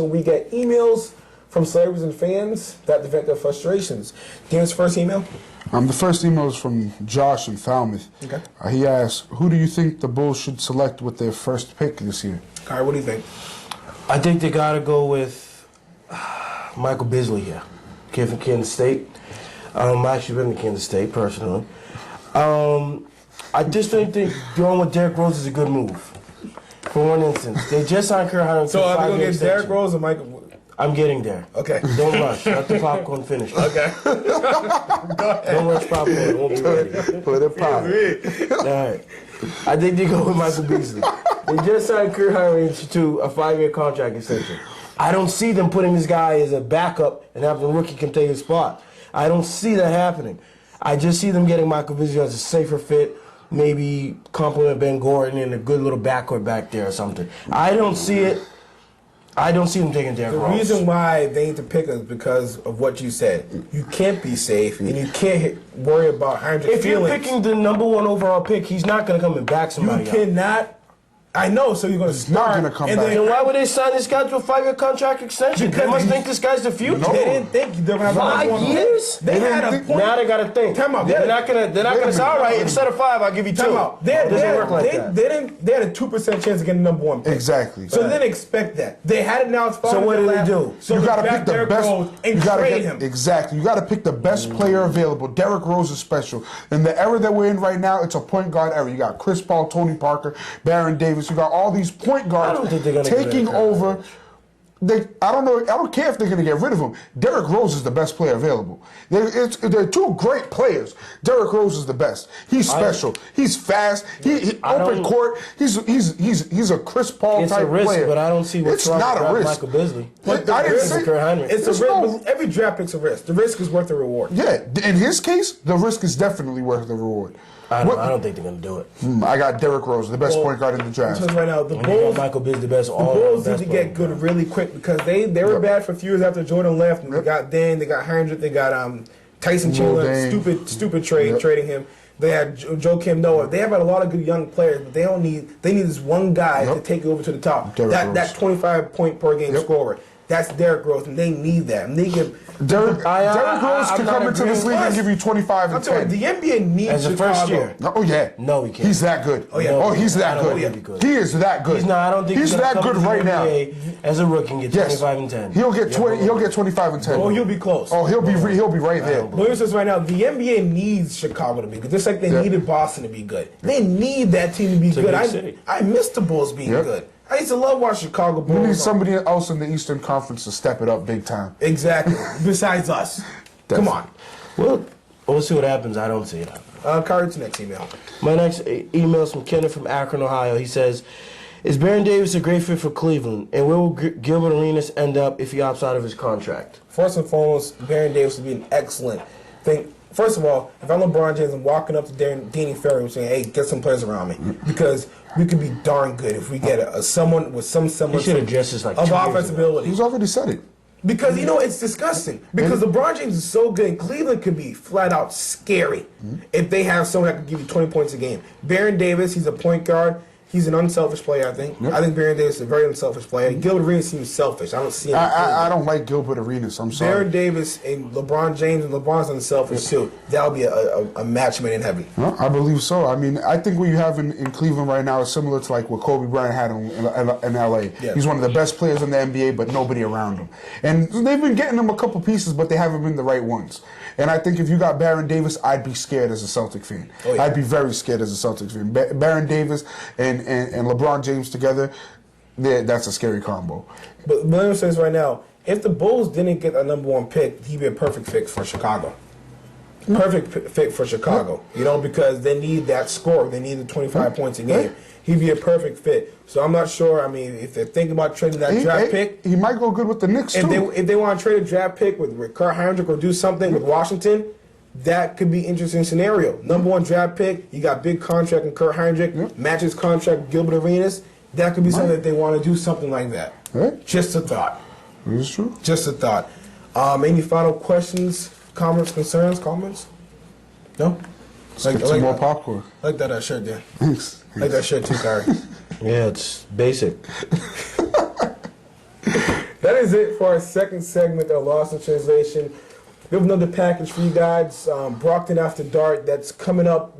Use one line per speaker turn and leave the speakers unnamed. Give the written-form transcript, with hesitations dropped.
We get emails from celebrities and fans that vent their frustrations. Dan's first email?
The first email is from Josh in Falmouth.
Okay.
He asks, who do you think the Bulls should select with their first pick this year?
Kai, what do you think?
I think they got to go with Michael Beasley here, kid from Kansas State. I've actually been to Kansas State personally. I just don't think going with Derrick Rose is a good move. For one instance, they just signed Kerr Hunter.
So are they going to get Derrick Rose or Michael?
I'm getting there.
Okay.
Don't rush. Let the popcorn finish.
Okay. Go ahead.
Don't rush popcorn. It won't be ready.
Let it pop.
All right. I think they go with Michael Beasley. They just signed Kerr Hunter to a 5-year contract extension. I don't see them putting this guy as a backup and having the rookie can take his spot. I don't see that happening. I just see them getting Michael Beasley as a safer fit, maybe complement Ben Gordon and a good little backcourt back there or something. I don't see it. I don't see them taking Derrick Rose.
The reason why they need to pick us is because of what you said. You can't be safe, and you can't worry about Heinrich's feelings.
If you're picking the #1 overall pick, he's not going to come and back somebody
You cannot. I know, so you're going to start.
Not gonna come
and
back.
Then why would they sign this guy to a 5-year contract extension? They must think this guy's the future.
They didn't think they're going to have
5 years?
They had a point.
Now they got to think.
Time out.
They're not going to say, all right, instead of 5, I'll give you 2.
Time out. They
It doesn't work like that.
They had a 2% chance of getting #1 pick.
Exactly.
So they didn't expect that. They had it now. It's
So what do they do?
So
you got to pick the
Derrick
best.
Rose and
you gotta
trade
get,
him.
Exactly. You got to pick the best player available. Derrick Rose is special. In the era that we're in right now, it's a point guard era. You got Chris Paul, Tony Parker, Baron Davis. You got all these point guards.
I don't think they're gonna
taking
get
over. I don't know. I don't care if they're going to get rid of him. Derrick Rose is the best player available. They're two great players. Derrick Rose is the best. He's special. He's fast. He open court. He's a Chris Paul
It's
type
a risk,
player.
but I don't see what's
It's
wrong
not
with
a risk.
Michael Beasley.
I didn't say
It's a risk.
no.
Every draft pick's a risk. The risk is worth the reward.
Yeah, in his case, the risk is definitely worth the reward.
I don't think they're going to do it.
I got Derrick Rose, the best point guard in the draft.
Right now, the
And they got
Bulls.
Michael Beasley, the best
The
all
Bulls need
best
to
player.
get good really quick because they were bad for a few years after Jordan left. And they got Dan, they got Heinrich, they got Tyson Chandler, stupid trade, trading him. They had Joe Kim Noah. They have a lot of good young players, but they need this one guy to take it over to the top. That 25 point per game scorer. That's Derrick Rose, and they need that. And they give
Derrick Rose can come into this league and give you 25 and 10.
The NBA needs
As a
Chicago.
first year.
Oh yeah.
No, he can't.
He's that good.
Oh yeah.
Oh, he's that
I don't
good.
think he'll be good.
He is that good.
He's not. I don't think
he's
gonna
that
come
good
to the
right now.
NBA as a rookie and get
Yes.
25 and 10.
He'll get 20. He'll get 25 and 10.
Oh, he'll be close.
Oh, he'll be right there.
Williams says right now, the NBA needs Chicago to be good, just like they needed Boston to be good. They need that team to be good. I miss the Bulls being good. I used to love watching Chicago Bulls.
We need somebody else in the Eastern Conference to step it up big time.
Exactly. Besides us. Come on.
Well, we'll see what happens. I don't see it happen.
Card's next email.
My next email is from Kenneth from Akron, Ohio. He says, is Baron Davis a great fit for Cleveland? And where will Gilbert Arenas end up if he opts out of his contract?
First and foremost, Baron Davis would be an excellent thing. First of all, if I'm LeBron James, I'm walking up to Danny Ferry and saying, hey, get some players around me. Because we could be darn good if we get someone with some semblance
of
offensive ability.
He's already said it.
Because, it's disgusting. Because LeBron James is so good, and Cleveland could be flat out scary if they have someone that can give you 20 points a game. Baron Davis, he's a point guard. He's an unselfish player, I think. Yep. I think Baron Davis is a very unselfish player. Gilbert Arenas seems selfish. I don't see anything.
I don't like Gilbert Arenas. I'm sorry.
Baron Davis and LeBron James, and LeBron's unselfish too. That'll be a match made in heaven.
Well, I believe so. I mean, I think what you have in Cleveland right now is similar to like what Kobe Bryant had in L.A. Yeah. He's one of the best players in the NBA, but nobody around him. And they've been getting him a couple pieces, but they haven't been the right ones. And I think if you got Baron Davis, I'd be scared as a Celtic fan. Oh, yeah. I'd be very scared as a Celtics fan. Baron Davis and LeBron James together, that's a scary combo.
But William says right now, if the Bulls didn't get a #1 pick, he'd be a perfect fit for Chicago. Perfect fit for Chicago, because they need that score. They need the 25 points a game. He'd be a perfect fit. So I'm not sure. I mean, if they're thinking about trading that draft pick,
he might go good with the Knicks too.
If they want to trade a draft pick with Kurt Heinrich or do something with Washington, that could be an interesting scenario. #1 draft pick, you got big contract in Kurt Heinrich, matches contract with Gilbert Arenas. That could be something that they want to do something like that. Just a thought.
It's true.
Just a thought. Any final questions, comments, concerns, comments? No?
Let's get some more popcorn.
I like that shirt there.
Thanks.
I like that shirt too, Kyrie.
Yeah, it's basic.
That is it for our second segment of Lost in Translation. We have another package for you guys. Brockton After Dark, that's coming up